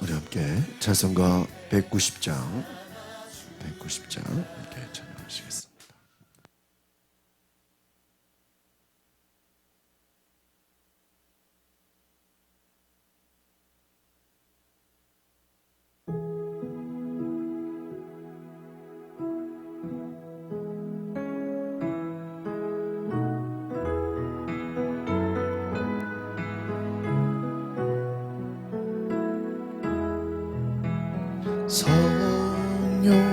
우리 함께 찬송가 190장 함께 찬양하시겠습니다. 성령이여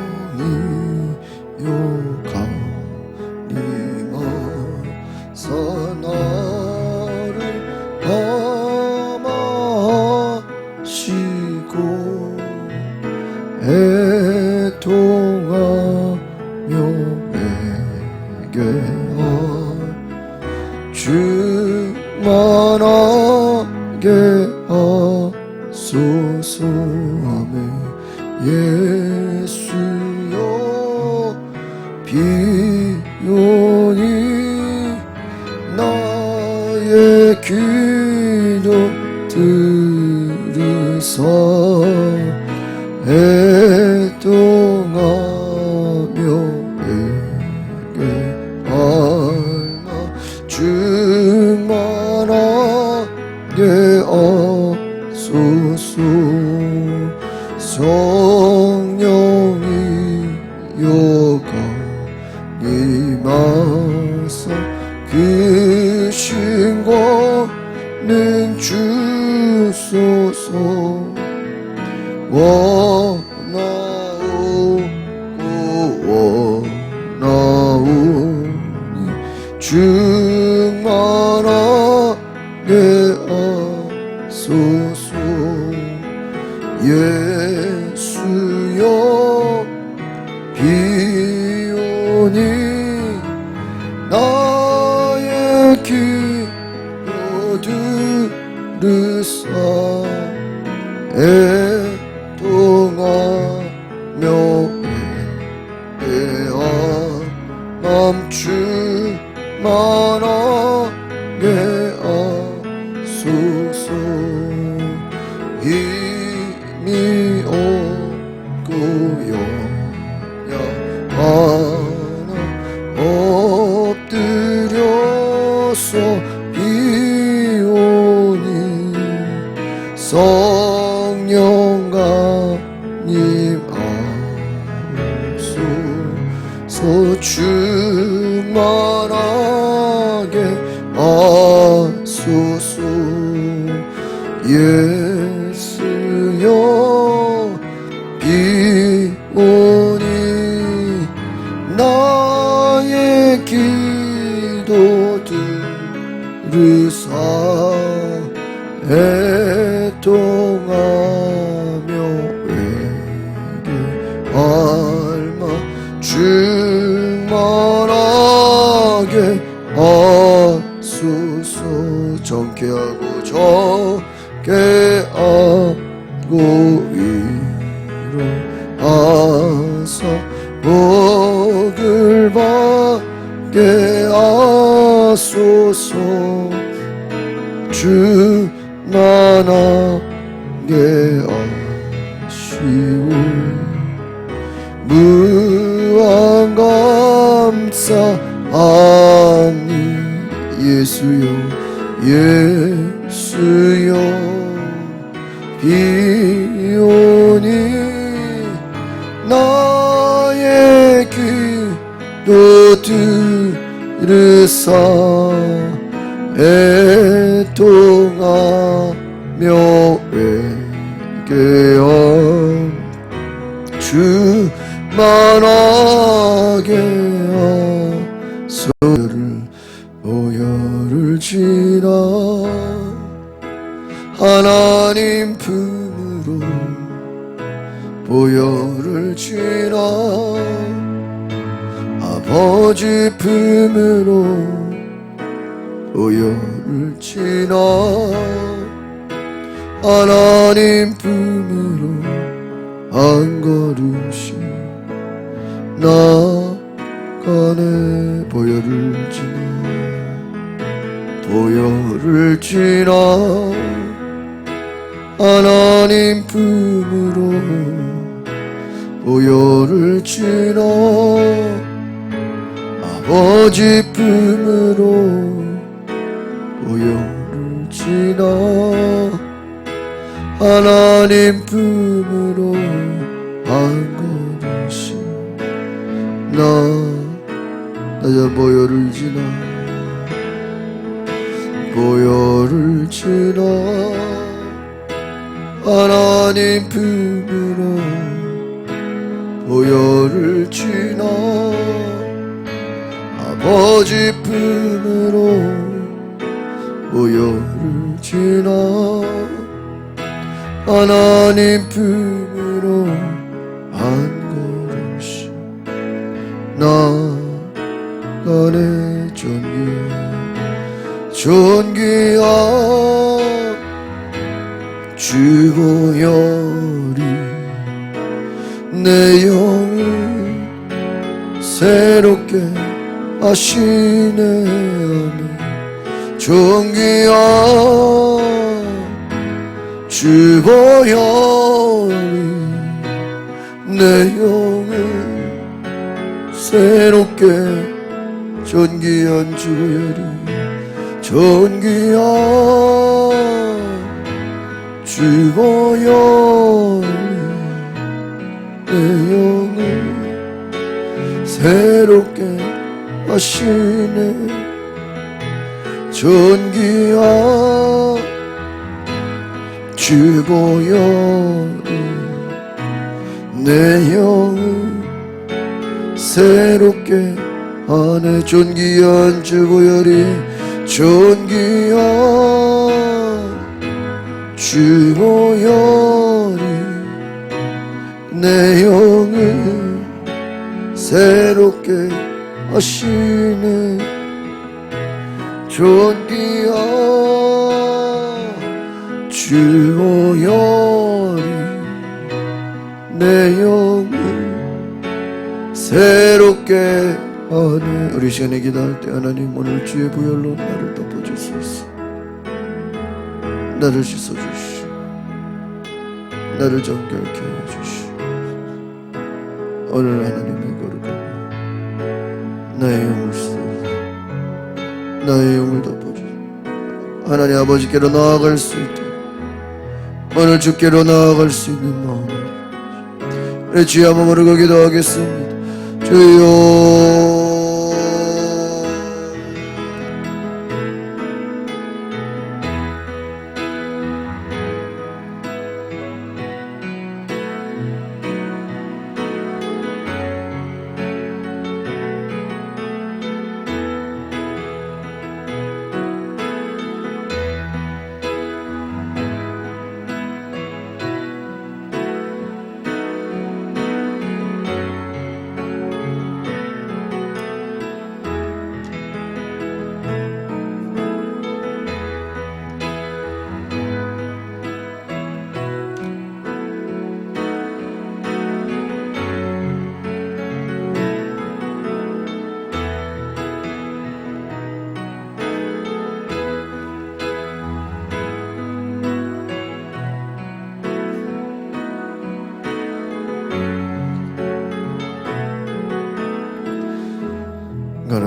강림하사 나를 감하시고 애통하며 내게 충만하게 하소서. 아멘. 예수여 비오니 나의 기도 들으사 애통하며 내게 알나 충만하게 하소서. 성령이여 강림하사 그 신과는 주소서. 원하오니 충만하게 하소서. 예수여 비오니 나의 기도 들으사 애통하며 애함 충만하게 하소서. 이미 오고요 하나 엎드려서 비오니 성령 강림하소서. 충만하게 하소서. 예수여 비오니 나의 기도 들으사 애통하며 외게 알마 충만하게 하소서. 정케하고 정케하고 위로하사 복을 받게 하소서. 충만하게 하시오 무한 감사하니 예수여 예수여 비오니 나의 기도 들으사 애통하며 회개한 주만하게 하소를 보혈을 지나 하나님 품으로 보혈을 지나 아버지 품으로 보혈을 지나 하나님 품으로 한 걸음씩 나가네 보혈을 지나 보혈을 지나 하나님 품으로 보혈을 지나 아버지 품으로 보혈을 지나 하나님 품으로 한 걸음씩 나자 보혈을 지나 보혈을 지나 하나님 품으로 보혈을 지나 아버지 품으로 보혈을 지나 하나님 품으로 한 걸음씩 나가네 존귀한 주 보혈이 내 영을 새롭게 하시네 아멘 존귀한 주 보혈이 내 영을 새롭게 존귀한 주 보혈이 존귀한 주 보혈이 내 영을 새롭게 하시네 존귀한 주 보혈이 내 영을 새롭게 하네 존귀한 주 보혈이 존귀한 주 보혈이 내 영을 새롭게 하시네 존귀한 주 보혈이 내 영을 새롭게 하네 우리 시간에 기도할 때 하나님 오늘 주의 보혈로 나를 덮어주소서 나를 씻어주시오 나를 정결케 해주시오 오늘 하나님의 거룩함 나의 영을 씻어주시오 나의 영을 덮어주시오 하나님 아버지께로 나아갈 수 있도록 오늘 주께로 나아갈 수 있는 마음을 우리 주의 한번 부르고 기도하겠습니다 주여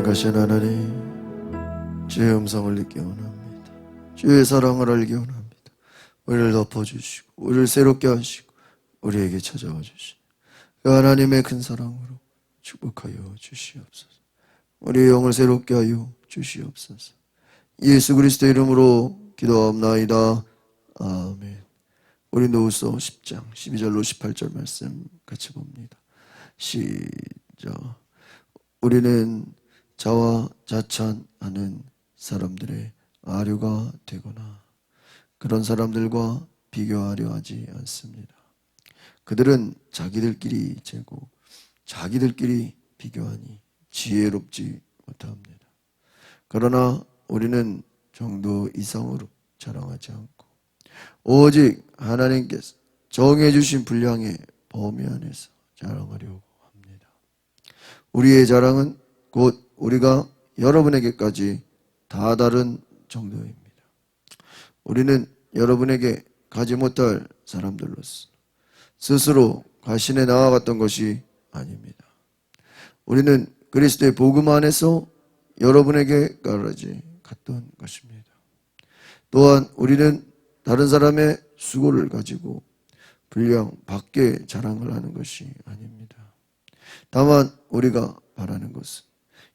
거룩하신 하나님, 주의 음성을 듣기 원합니다. 주의 사랑을 알기 원합니다. 우리를 덮어주시고 우리를 새롭게 하시고 우리에게 찾아와 주시고 그 하나님의 큰 사랑으로 축복하여 주시옵소서. 우리의 영을 새롭게 하여 주시옵소서. 예수 그리스도 이름으로 기도하옵나이다. 아멘. 우리 노후서 10장 12절로 18절 말씀 같이 봅니다. 시작. 우리는 자와 자찬하는 사람들의 아류가 되거나 그런 사람들과 비교하려 하지 않습니다. 그들은 자기들끼리 재고 자기들끼리 비교하니 지혜롭지 못합니다. 그러나 우리는 정도 이상으로 자랑하지 않고 오직 하나님께서 정해주신 분량의 범위 안에서 자랑하려고 합니다. 우리의 자랑은 곧 우리가 여러분에게까지 다 다른 정도입니다. 우리는 여러분에게 가지 못할 사람들로서 스스로 과신해 나아갔던 것이 아닙니다. 우리는 그리스도의 복음 안에서 여러분에게까지 갔던 것입니다. 또한 우리는 다른 사람의 수고를 가지고 분량 밖에 자랑을 하는 것이 아닙니다. 다만 우리가 바라는 것은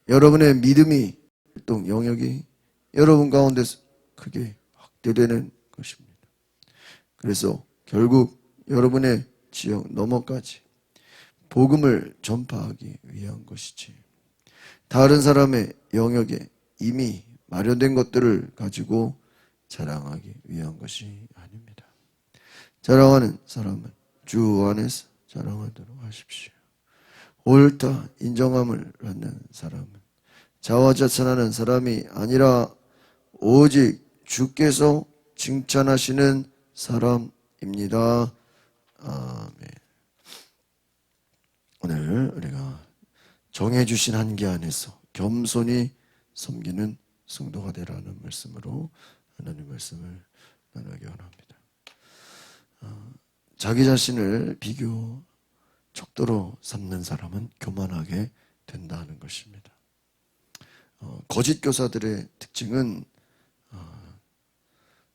여러분의 믿음이 활동 영역이 여러분 가운데서 크게 확대되는 것입니다. 그래서 결국 여러분의 지역 너머까지 복음을 전파하기 위한 것이지 다른 사람의 영역에 이미 마련된 것들을 가지고 자랑하기 위한 것이 아닙니다. 자랑하는 사람은 주 안에서 자랑하도록 하십시오. 옳다 인정함을 받는 사람은 자화자찬하는 사람이 아니라 오직 주께서 칭찬하시는 사람입니다. 아멘. 오늘 우리가 정해주신 한계 안에서 겸손히 섬기는 성도가 되라는 말씀으로 하나님 말씀을 나누기 원합니다. 자기 자신을 비교 척도로 삼는 사람은 교만하게 된다는 것입니다. 거짓 교사들의 특징은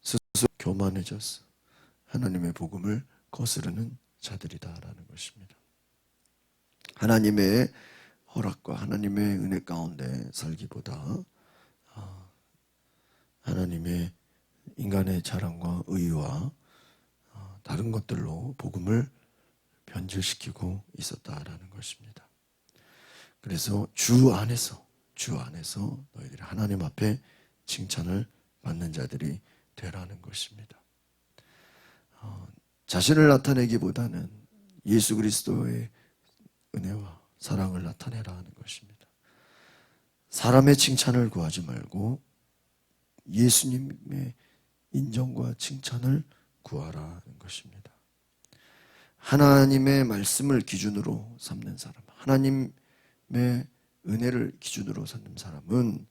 스스로 교만해져서 하나님의 복음을 거스르는 자들이다라는 것입니다. 하나님의 허락과 하나님의 은혜 가운데 살기보다 하나님의 인간의 자랑과 의와 다른 것들로 복음을 변질시키고 있었다라는 것입니다. 그래서 주 안에서 너희들이 하나님 앞에 칭찬을 받는 자들이 되라는 것입니다. 자신을 나타내기보다는 예수 그리스도의 은혜와 사랑을 나타내라 하는 것입니다. 사람의 칭찬을 구하지 말고 예수님의 인정과 칭찬을 구하라는 것입니다. 하나님의 말씀을 기준으로 삼는 사람, 하나님의 은혜를 기준으로 삼는 사람은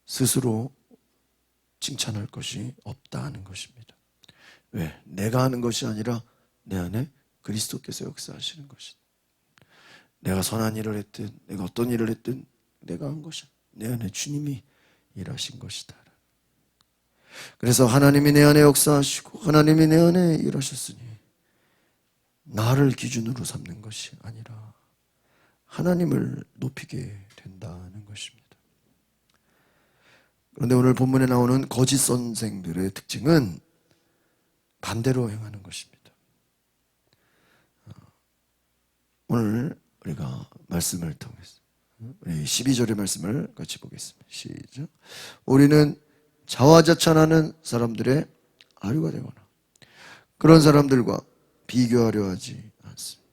스스로 칭찬할 것이 없다 하는 것입니다. 왜? 내가 하는 것이 아니라 내 안에 그리스도께서 역사하시는 것이다. 내가 선한 일을 했든 내가 어떤 일을 했든 내가 한 것이 내 안에 주님이 일하신 것이다. 그래서 하나님이 내 안에 역사하시고 하나님이 내 안에 일하셨으니 나를 기준으로 삼는 것이 아니라 하나님을 높이게 된다는 것입니다. 그런데 오늘 본문에 나오는 거짓 선생들의 특징은 반대로 행하는 것입니다. 오늘 우리가 말씀을 통해서 12절의 말씀을 같이 보겠습니다. 시작. 우리는 자화자찬하는 사람들의 아류가 되거나 그런 사람들과 비교하려 하지 않습니다.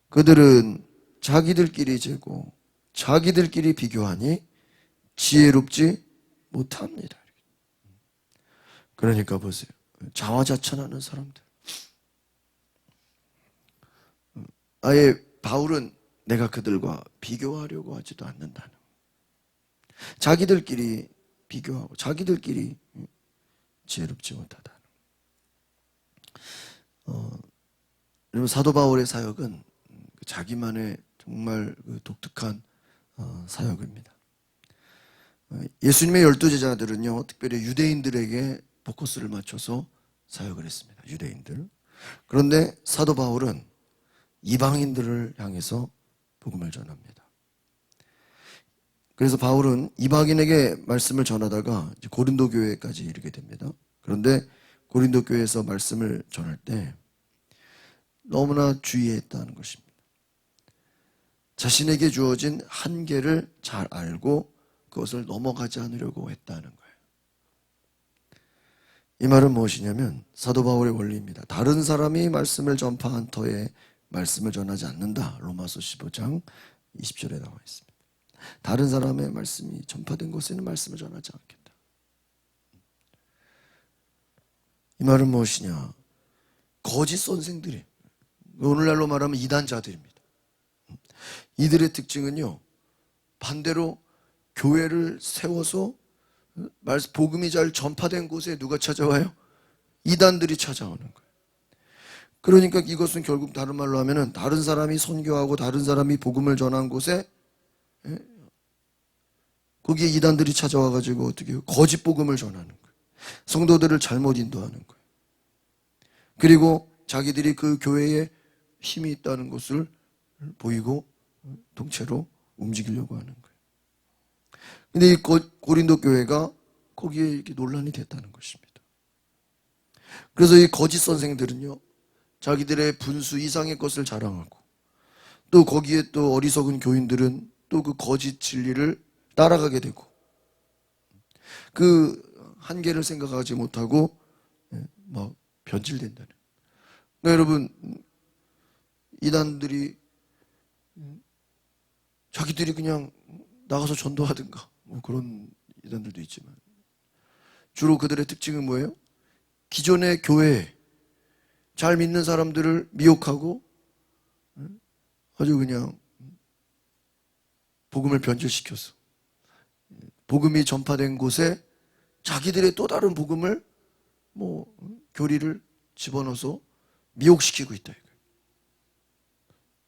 그들은 자기들끼리 재고 자기들끼리 비교하니 지혜롭지 못합니다. 그러니까 보세요. 자화자찬하는 사람들. 아예 바울은 내가 그들과 비교하려고 하지도 않는다는. 자기들끼리 비교하고 자기들끼리 지혜롭지 못하다. 사도 바울의 사역은 자기만의 정말 독특한 사역입니다. 예수님의 12제자들은요 특별히 유대인들에게 포커스를 맞춰서 사역을 했습니다. 유대인들. 그런데 사도 바울은 이방인들을 향해서 복음을 전합니다. 그래서 바울은 이방인에게 말씀을 전하다가 이제 고린도 교회까지 이르게 됩니다. 그런데 고린도 교회에서 말씀을 전할 때 너무나 주의했다는 것입니다. 자신에게 주어진 한계를 잘 알고 그것을 넘어가지 않으려고 했다는 거예요. 이 말은 무엇이냐면 사도 바울의 원리입니다. 다른 사람이 말씀을 전파한 터에 말씀을 전하지 않는다. 로마서 15장 20절에 나와 있습니다. 다른 사람의 말씀이 전파된 곳에는 말씀을 전하지 않겠다. 이 말은 무엇이냐? 거짓 선생들이, 오늘날로 말하면 이단자들입니다. 이들의 특징은요, 반대로 교회를 세워서 복음이 잘 전파된 곳에 누가 찾아와요? 이단들이 찾아오는 거예요. 그러니까 이것은 결국 다른 말로 하면은 다른 사람이 선교하고 다른 사람이 복음을 전한 곳에 거기에 이단들이 찾아와 가지고 어떻게 해요? 거짓 복음을 전하는 거예요. 성도들을 잘못 인도하는 거예요. 그리고 자기들이 그 교회에 힘이 있다는 것을 보이고 통째로 움직이려고 하는 거예요. 근데 이 고린도 교회가 거기에 이렇게 논란이 됐다는 것입니다. 그래서 이 거짓 선생들은요, 자기들의 분수 이상의 것을 자랑하고 또 거기에 또 어리석은 교인들은 또 그 거짓 진리를 따라가게 되고 그 한계를 생각하지 못하고 막 변질된다는. 그러니까 여러분, 이단들이 자기들이 그냥 나가서 전도하든가 뭐 그런 이단들도 있지만 주로 그들의 특징은 뭐예요? 기존의 교회 잘 믿는 사람들을 미혹하고 아주 그냥 복음을 변질시켜서 복음이 전파된 곳에 자기들의 또 다른 복음을 교리를 집어넣어서 미혹시키고 있다.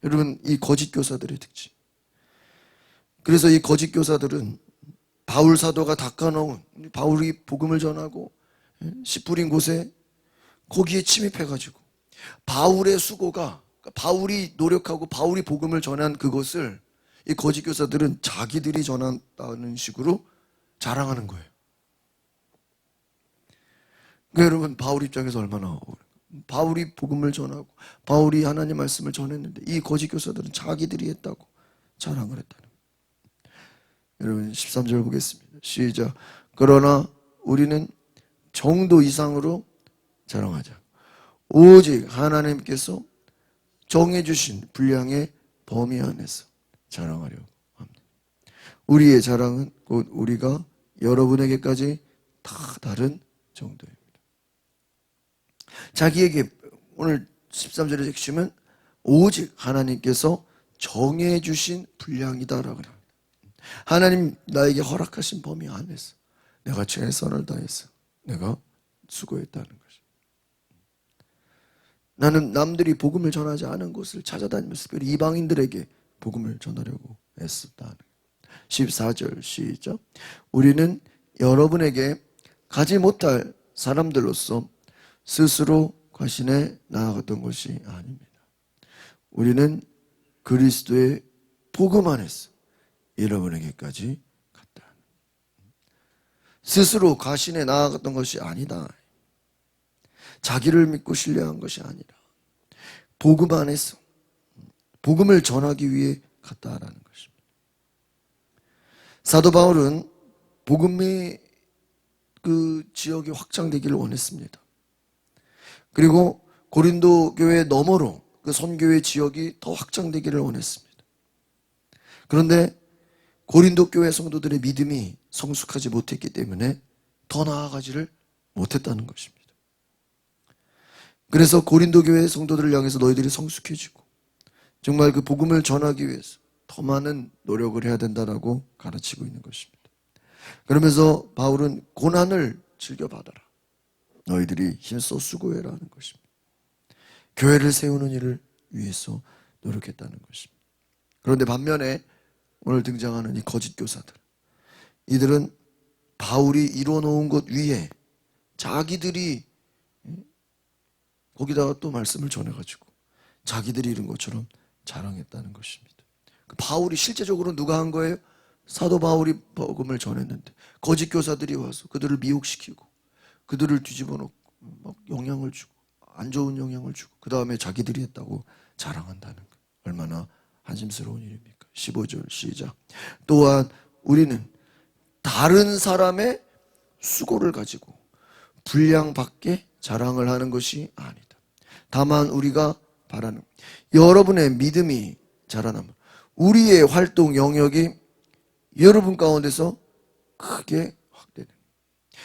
여러분, 이 거짓 교사들의 특징. 그래서 이 거짓 교사들은 바울 사도가 닦아놓은, 바울이 복음을 전하고 씨 뿌린 곳에 거기에 침입해가지고 바울의 수고가, 바울이 노력하고 바울이 복음을 전한 그것을 이 거짓 교사들은 자기들이 전한다는 식으로 자랑하는 거예요. 그러니까 여러분, 바울 입장에서 얼마나 억울해요. 바울이 복음을 전하고 바울이 하나님 말씀을 전했는데 이 거짓 교사들은 자기들이 했다고 자랑을 했다는 거예요. 여러분 13절 보겠습니다. 시작. 그러나 우리는 정도 이상으로 자랑하자. 오직 하나님께서 정해주신 분량의 범위 안에서 자랑하려고 합니다. 우리의 자랑은 곧 우리가 여러분에게까지 다 다른 정도입니다. 자기에게 오늘 13절의 핵심은 오직 하나님께서 정해주신 분량이다라고 합니다. 하나님 나에게 허락하신 범위 안에서 내가 최선을 다해서 내가 수고했다는 것입니다. 나는 남들이 복음을 전하지 않은 곳을 찾아다니면서 특별히 이방인들에게 복음을 전하려고 애썼다는 거예요. 14절 시작. 우리는 여러분에게 가지 못할 사람들로서 스스로 과신해 나아갔던 것이 아닙니다. 우리는 그리스도의 복음 안에서 여러분에게까지 갔다. 스스로 과신해 나아갔던 것이 아니다. 자기를 믿고 신뢰한 것이 아니라 복음 안에서 복음을 전하기 위해 갔다라는 것입니다. 사도 바울은 복음의 그 지역이 확장되기를 원했습니다. 그리고 고린도 교회 너머로 그 선교의 지역이 더 확장되기를 원했습니다. 그런데 고린도 교회 성도들의 믿음이 성숙하지 못했기 때문에 더 나아가지를 못했다는 것입니다. 그래서 고린도 교회 성도들을 향해서 너희들이 성숙해지고 정말 그 복음을 전하기 위해서 더 많은 노력을 해야 된다라고 가르치고 있는 것입니다. 그러면서 바울은 고난을 즐겨받아라. 너희들이 힘써 수고해라 하는 것입니다. 교회를 세우는 일을 위해서 노력했다는 것입니다. 그런데 반면에 오늘 등장하는 이 거짓 교사들, 이들은 바울이 이뤄놓은 것 위에 자기들이 거기다가 또 말씀을 전해가지고 자기들이 이룬 것처럼 자랑했다는 것입니다. 바울이 실제적으로 누가 한 거예요? 사도 바울이 복음을 전했는데 거짓 교사들이 와서 그들을 미혹시키고 그들을 뒤집어 놓고 막 영향을 주고 안 좋은 영향을 주고 그 다음에 자기들이 했다고 자랑한다는 거 얼마나 한심스러운 일입니까? 15절 시작. 또한 우리는 다른 사람의 수고를 가지고 분량 밖에 자랑을 하는 것이 아니다. 다만 우리가 바라는 여러분의 믿음이 자라나면 우리의 활동 영역이 여러분 가운데서 크게 확대되는.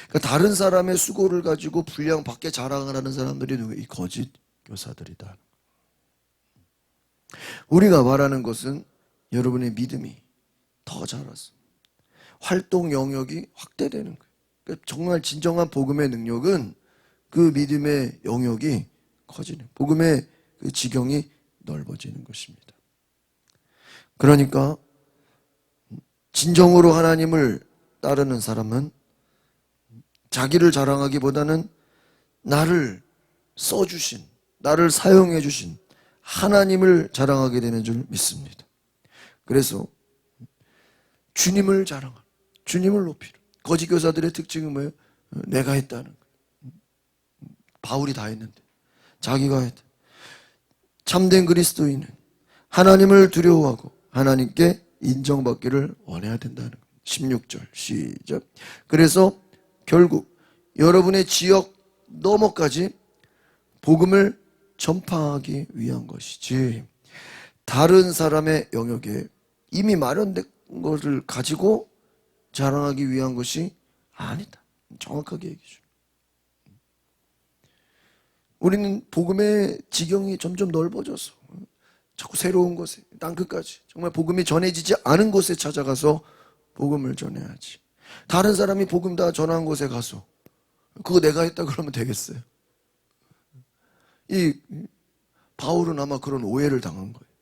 그러니까 다른 사람의 수고를 가지고 분량 밖에 자랑을 하는 사람들이 누구예요? 이 거짓 교사들이다. 우리가 말하는 것은 여러분의 믿음이 더 자라서 활동 영역이 확대되는 거예요. 그러니까 정말 진정한 복음의 능력은 그 믿음의 영역이 커지는, 복음의 그 지경이 넓어지는 것입니다. 그러니까 진정으로 하나님을 따르는 사람은 자기를 자랑하기보다는 나를 써주신, 나를 사용해 주신 하나님을 자랑하게 되는 줄 믿습니다. 그래서 주님을 자랑하는, 주님을 높이는. 거짓 교사들의 특징은 뭐예요? 내가 했다는 거예요. 바울이 다 했는데 자기가 했다. 참된 그리스도인은 하나님을 두려워하고 하나님께 인정받기를 원해야 된다는 거예요. 16절 시작. 그래서 결국 여러분의 지역 너머까지 복음을 전파하기 위한 것이지 다른 사람의 영역에 이미 마련된 것을 가지고 자랑하기 위한 것이 아니다. 정확하게 얘기해 줘. 우리는 복음의 지경이 점점 넓어져서 자꾸 새로운 곳에, 땅끝까지 정말 복음이 전해지지 않은 곳에 찾아가서 복음을 전해야지. 다른 사람이 복음 다 전한 곳에 가서 그거 내가 했다 그러면 되겠어요? 이 바울은 아마 그런 오해를 당한 거예요.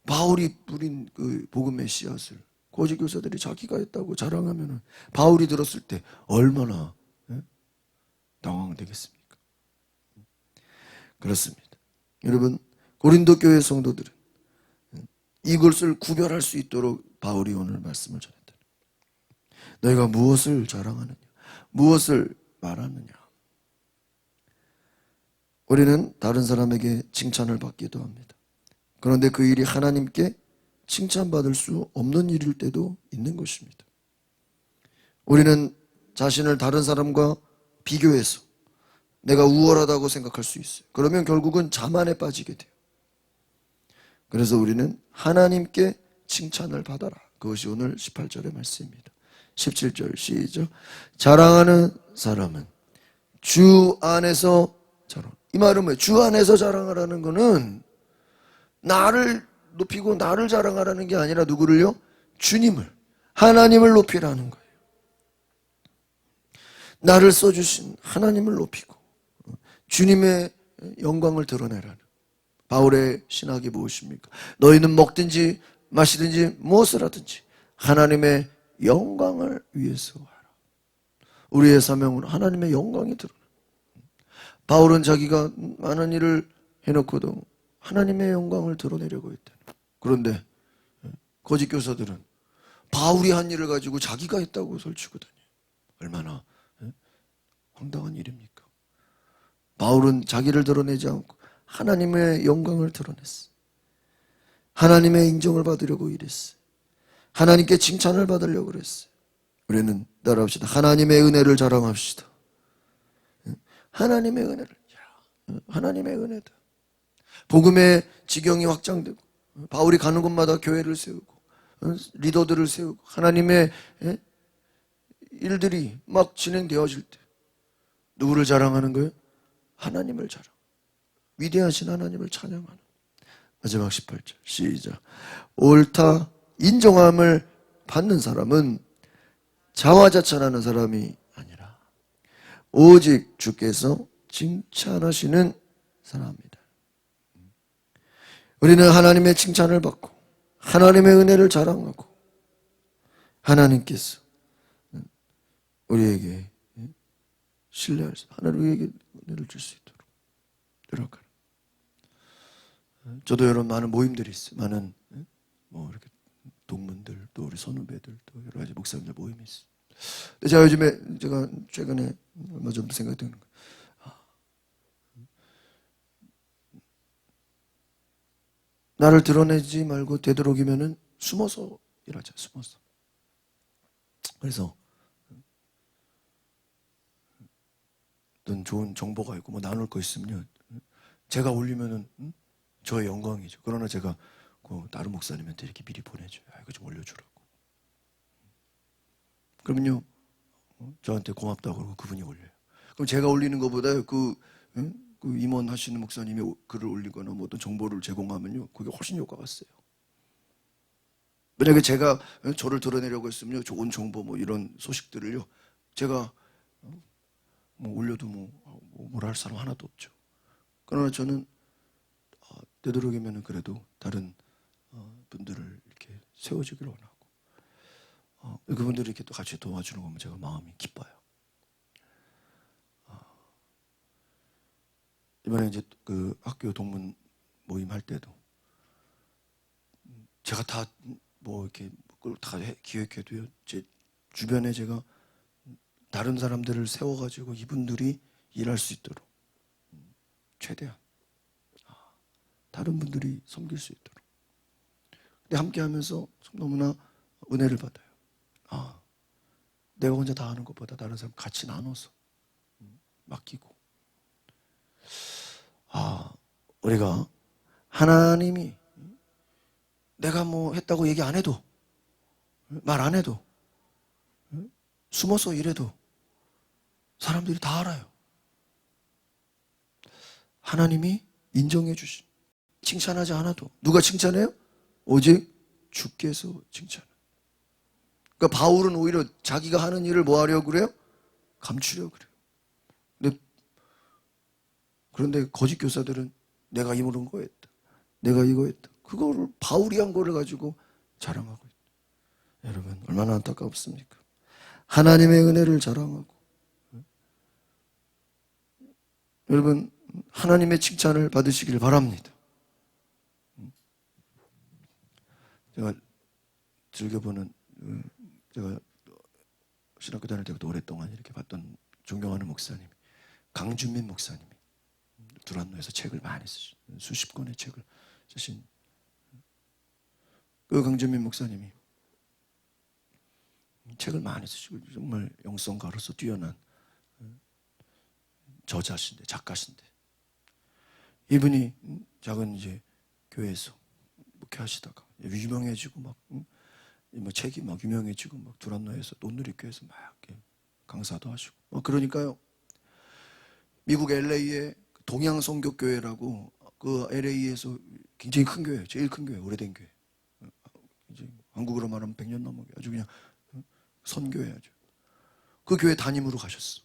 바울이 뿌린 그 복음의 씨앗을 거짓 교사들이 자기가 했다고 자랑하면 바울이 들었을 때 얼마나 당황되겠습니까? 그렇습니다. 여러분, 고린도 교회 성도들은 이것을 구별할 수 있도록 바울이 오늘 말씀을 전했다. 너희가 무엇을 자랑하느냐, 무엇을 말하느냐. 우리는 다른 사람에게 칭찬을 받기도 합니다. 그런데 그 일이 하나님께 칭찬받을 수 없는 일일 때도 있는 것입니다. 우리는 자신을 다른 사람과 비교해서 내가 우월하다고 생각할 수 있어요. 그러면 결국은 자만에 빠지게 돼요. 그래서 우리는 하나님께 칭찬을 받아라. 그것이 오늘 18절의 말씀입니다. 17절 시작. 자랑하는 사람은 주 안에서 자랑. 이 말은 뭐예요? 주 안에서 자랑하라는 거는 나를 높이고 나를 자랑하라는 게 아니라 누구를요? 주님을, 하나님을 높이라는 거예요. 나를 써주신 하나님을 높이고 주님의 영광을 드러내라는. 바울의 신학이 무엇입니까? 너희는 먹든지 마시든지 무엇을 하든지 하나님의 영광을 위해서 하라. 우리의 사명은 하나님의 영광이 드러나. 바울은 자기가 많은 일을 해놓고도 하나님의 영광을 드러내려고 했다. 그런데 거짓 교사들은 바울이 한 일을 가지고 자기가 했다고 설치고 다녀요. 얼마나 황당한 일입니까? 바울은 자기를 드러내지 않고 하나님의 영광을 드러냈어. 하나님의 인정을 받으려고 일했어. 하나님께 칭찬을 받으려고 그랬어. 우리는 따라합시다. 하나님의 은혜를 자랑합시다. 하나님의 은혜를, 하나님의 은혜다. 복음의 지경이 확장되고 바울이 가는 곳마다 교회를 세우고 리더들을 세우고 하나님의 일들이 막 진행되어질 때 누구를 자랑하는 거예요? 하나님을 자랑. 위대하신 하나님을 찬양하는. 마지막 18절 시작. 옳다 인정함을 받는 사람은 자화자찬하는 사람이 아니라 오직 주께서 칭찬하시는 사람입니다. 우리는 하나님의 칭찬을 받고 하나님의 은혜를 자랑하고 하나님께서 우리에게 신뢰해서 하나님 우리에게 은혜를 줄 수 있도록 노력하는. 저도 여러 많은 모임들이 있어요. 많은 뭐 이렇게 동문들 또 우리 선후배들 또 여러 가지 목사님들 모임이 있어요. 근데 제가 최근에 얼마 전부터 생각이 드는 거예요. 나를 드러내지 말고 되도록이면은 숨어서 일하자. 숨어서. 그래서 어떤 좋은 정보가 있고 뭐 나눌 거 있으면 제가 올리면은 저의 영광이죠. 그러나 제가 그 다른 목사님한테 이렇게 미리 보내줘요. 이거 좀 올려주라고. 그러면요 저한테 고맙다고 그러고 그분이 올려요. 그럼 제가 올리는 것보다 그 임원하시는 목사님이 글을 올리거나 뭐 어떤 정보를 제공하면요 그게 훨씬 효과가 세요. 만약에 제가 저를 드러내려고 했으면요 좋은 정보 뭐 이런 소식들을요 제가 뭐 올려도 뭐라 할 사람 하나도 없죠. 그러나 저는 되도록이면 그래도 다른 분들을 이렇게 세워주기를 원하고 그분들이 이렇게 또 같이 도와주는 거 보면 제가 마음이 기뻐요. 이번에 이제 그 학교 동문 모임 할 때도 제가 다 뭐 이렇게 그걸 다 기획해도요 제 주변에 제가 다른 사람들을 세워가지고 이분들이 일할 수 있도록 최대한 다른 분들이 섬길 수 있도록. 근데 함께하면서 너무나 은혜를 받아요. 내가 혼자 다 하는 것보다 다른 사람 같이 나눠서 맡기고. 우리가 하나님이 내가 뭐 했다고 얘기 안 해도 말 안 해도 숨어서 일해도 사람들이 다 알아요. 하나님이 인정해 주신 칭찬하지 않아도 누가 칭찬해요? 오직 주께서 칭찬해요. 그러니까 바울은 오히려 자기가 하는 일을 뭐 하려고 그래요? 감추려고 그래요. 그런데 거짓 교사들은 내가 이런 거 했다. 내가 이거 했다. 그거를 바울이 한 거를 가지고 자랑하고 있다. 여러분 얼마나 안타깝습니까? 하나님의 은혜를 자랑하고 여러분 하나님의 칭찬을 받으시기를 바랍니다. 제가 즐겨보는 제가 신학교 다닐 때부터 오랫동안 이렇게 봤던 존경하는 목사님 강준민 목사님이 두란노에서 책을 많이 쓰신 수십 권의 책을 쓰신 그 강준민 목사님이 책을 많이 쓰시고 정말 영성가로서 뛰어난 저자신데 작가신데 이분이 작은 이제 교회에서 목회하시다가 유명해지고 막 책이 막 유명해지고 막 두란노에서 논누리교회에서 막 강사도 하시고 그러니까요 미국 LA에 동양성교교회라고 그 LA에서 굉장히 큰 교회, 제일 큰 교회, 오래된 교회. 이제 한국으로 말하면 100년 넘은 교회, 아주 그냥 선교회 아주. 그 교회 담임으로 가셨어.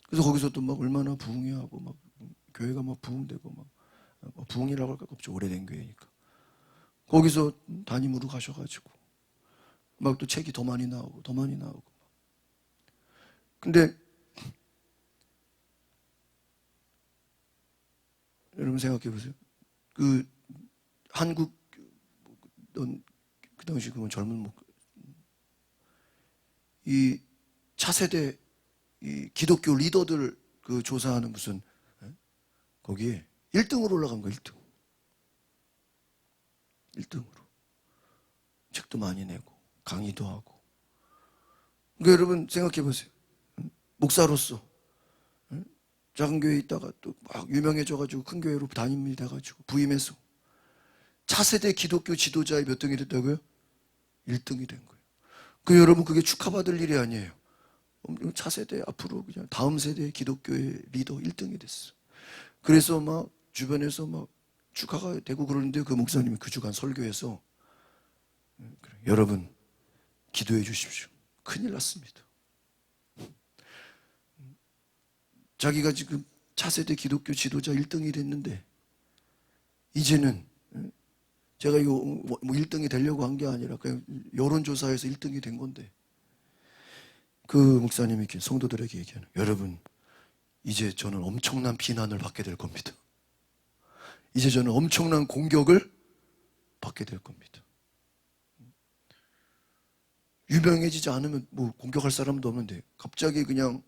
그래서 거기서 또 막 얼마나 부흥회하고 막 교회가 막 부흥되고 막 부흥이라고 할 것 없죠. 오래된 교회니까. 거기서 담임으로 가셔가지고 막 또 책이 더 많이 나오고 더 많이 나오고. 근데 여러분 생각해 보세요. 그 한국 그 당시 그 젊은 이 차세대 이 기독교 리더들 그 조사하는 무슨 거기에 1등으로 올라간 거 1등. 1등으로. 책도 많이 내고 강의도 하고. 그러니까 여러분 생각해 보세요. 목사로서 작은 교회에 있다가 또 막 유명해져가지고 큰 교회로 담임이 돼가지고 부임해서 차세대 기독교 지도자의 몇 등이 됐다고요? 1등이 된 거예요. 그 여러분 그게 축하받을 일이 아니에요. 차세대 앞으로 그냥 다음 세대의 기독교의 리더 1등이 됐어. 그래서 막 주변에서 막 축하가 되고 그러는데 그 목사님이 그 주간 설교에서 여러분 기도해 주십시오. 큰일 났습니다. 자기가 지금 차세대 기독교 지도자 1등이 됐는데 이제는 제가 이거 뭐 1등이 되려고 한 게 아니라 그냥 여론조사에서 1등이 된 건데, 그 목사님이 이렇게 성도들에게 얘기하는, 여러분 이제 저는 엄청난 비난을 받게 될 겁니다. 이제 저는 엄청난 공격을 받게 될 겁니다. 유명해지지 않으면 뭐 공격할 사람도 없는데 갑자기 그냥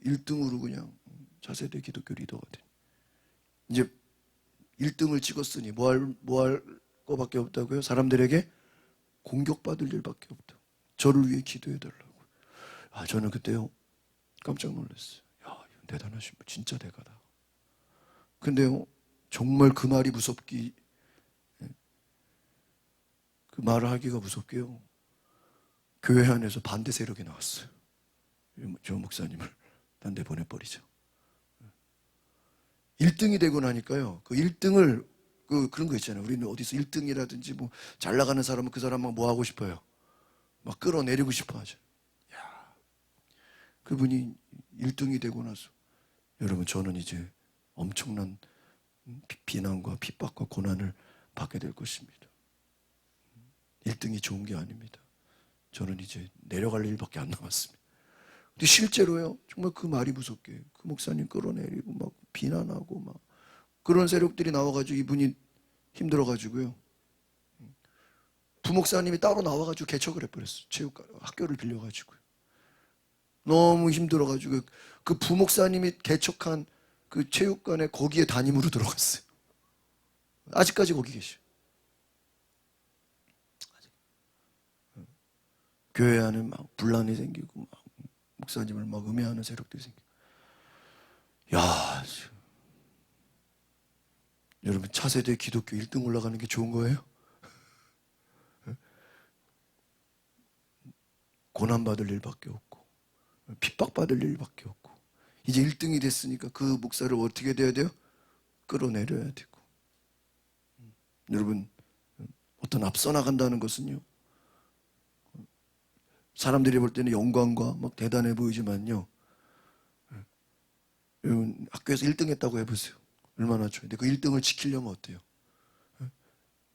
1등으로 그냥 차세대 기독교 리더가 돼. 이제 1등을 찍었으니 뭐 할 거밖에 없다고요? 사람들에게 공격받을 일밖에 없다. 저를 위해 기도해 달라고. 저는 그때요 깜짝 놀랐어요. 이건 대단하신 분, 진짜 대가다. 근데요 정말 그 말이 무섭기, 그 말을 하기가 무섭게요, 교회 안에서 반대 세력이 나왔어요. 저 목사님을 딴 데 보내버리죠. 1등이 되고 나니까요, 그 1등을 그런 거 있잖아요. 우리는 어디서 1등이라든지 뭐 잘 나가는 사람은 그 사람만 뭐 하고 싶어요? 막 끌어내리고 싶어 하죠. 그분이 1등이 되고 나서, 여러분 저는 이제 엄청난 비난과 핍박과 고난을 받게 될 것입니다. 1등이 좋은 게 아닙니다. 저는 이제 내려갈 일밖에 안 남았습니다. 근데 실제로요, 정말 그 말이 무섭게, 그 목사님 끌어내리고 막 비난하고 막 그런 세력들이 나와가지고 이분이 힘들어가지고요, 부목사님이 따로 나와가지고 개척을 해버렸어요. 체육관 학교를 빌려가지고요. 너무 힘들어가지고 그 부목사님이 개척한 그 체육관에 거기에 담임으로 들어갔어요. 아직까지 거기 계셔. 교회 안에 막 분란이 생기고 막 목사님을 막 음해하는 세력들이 생기고. 여러분 차세대 기독교 1등 올라가는 게 좋은 거예요? 고난받을 일밖에 없고 핍박받을 일밖에 없고, 이제 1등이 됐으니까 그 목사를 어떻게 돼야 돼요? 끌어내려야 되고. 여러분 어떤 앞서 나간다는 것은요, 사람들이 볼 때는 영광과 막 대단해 보이지만요, 여러분 학교에서 1등 했다고 해보세요. 얼마나 좋아요. 근데 그 1등을 지키려면 어때요?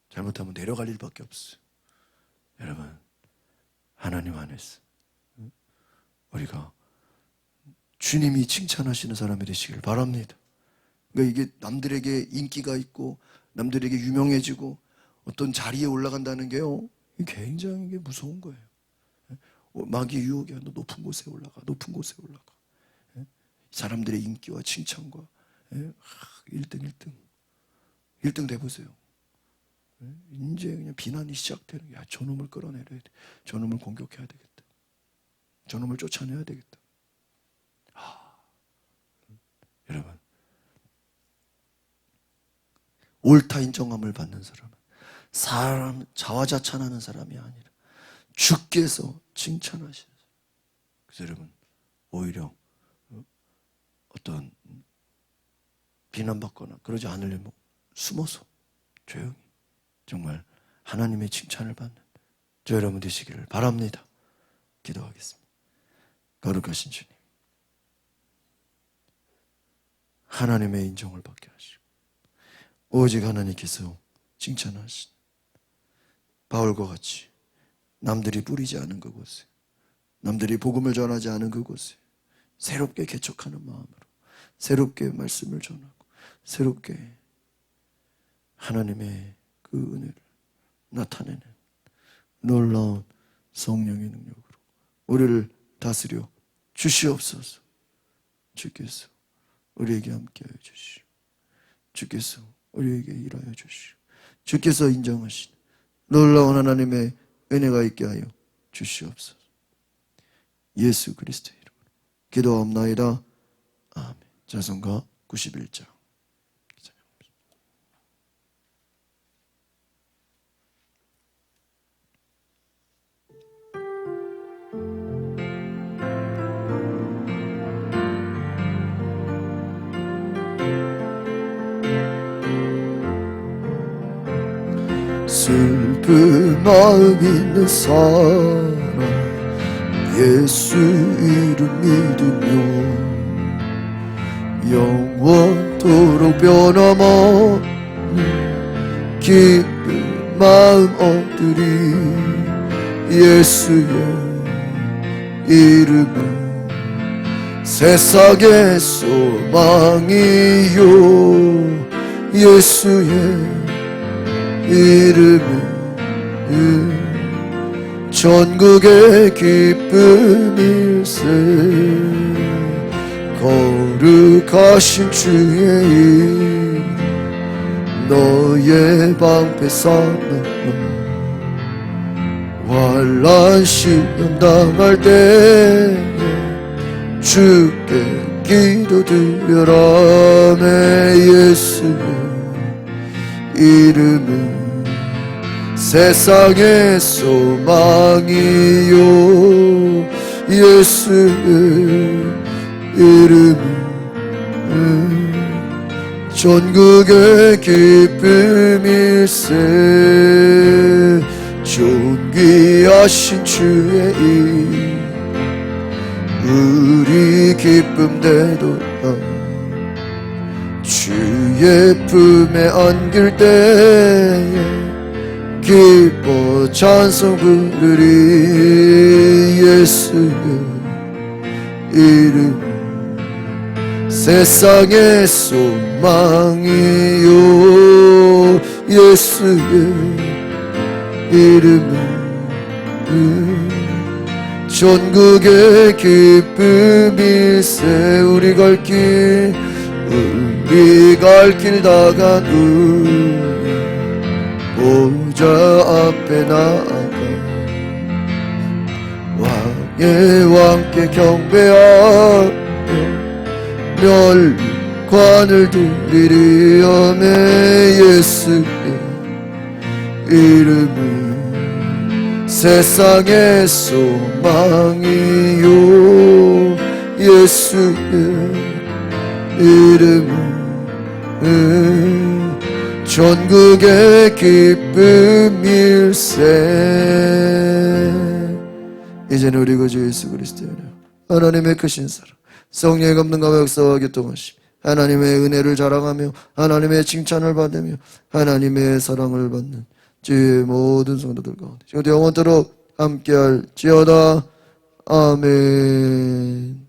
잘못하면 내려갈 일밖에 없어요. 여러분 하나님 안에서 우리가 주님이 칭찬하시는 사람이 되시길 바랍니다. 그러니까 이게 남들에게 인기가 있고 남들에게 유명해지고 어떤 자리에 올라간다는 게요, 굉장히 무서운 거예요. 마귀의 유혹이야. 너 높은 곳에 올라가, 높은 곳에 올라가. 사람들의 인기와 칭찬과 1등 돼보세요. 이제 그냥 비난이 시작되는 거야. 저놈을 끌어내려야 돼. 저놈을 공격해야 되겠다. 저놈을 쫓아내야 되겠다. 여러분 옳다 인정함을 받는 사람 자화자찬하는 사람이 아니라 주께서 칭찬하시는 사람. 그래서 여러분 오히려 어떤 비난받거나 그러지 않으려면 숨어서 조용히 정말 하나님의 칭찬을 받는 저 여러분 되시기를 바랍니다. 기도하겠습니다. 거룩하신 주님, 하나님의 인정을 받게 하시고 오직 하나님께서 칭찬하신 바울과 같이 남들이 뿌리지 않은 그곳에, 남들이 복음을 전하지 않은 그곳에 새롭게 개척하는 마음으로 새롭게 말씀을 전하고 새롭게 하나님의 그 은혜를 나타내는 놀라운 성령의 능력으로 우리를 다스려 주시옵소서. 주께서 우리에게 함께하여 주시오. 주께서 우리에게 일하여 주시오. 주께서 인정하신 놀라운 하나님의 은혜가 있게 하여 주시옵소서. 예수 그리스도의 이름으로 기도하옵나이다. 아멘. 자성가 91장. 슬픈 마음 있는 사람 예수 이름 믿으며 영원토록 변함없는 기쁜 마음 얻으리. 예수의 이름은 세상의 소망이요. 예수의 이름은 전국의 기쁨일세. 거룩하신 주의 이름 너의 방패 삼아 환난 시험 당할 때에 주께 기도드려라. 예수의 이름은 세상의 소망이요. 예수의 이름은 전국의 기쁨일세. 존귀하신 주의 이름 우리 기쁨 되돌아 주의 품에 안길 때에 기뻐 찬송 부르리. 예수의 이름 세상의 소망이요. 예수의 이름은 전국의 기쁨일세. 우리 갈 길 다간 보좌 앞에 나아가 왕의 왕께 경배하며 멸관을 드리리. 예수의 이름은 세상의 소망이요. 예수의 이름은 전국의 기쁨일세. 이제는 우리 구주 예수 그리스도의 하나님의 크신 사랑 성령의 감동과 역사와 교통하심 하나님의 은혜를 자랑하며 하나님의 칭찬을 받으며 하나님의 사랑을 받는 주의 모든 성도들 가운데 지금부터 영원토록 함께할지어다. 아멘.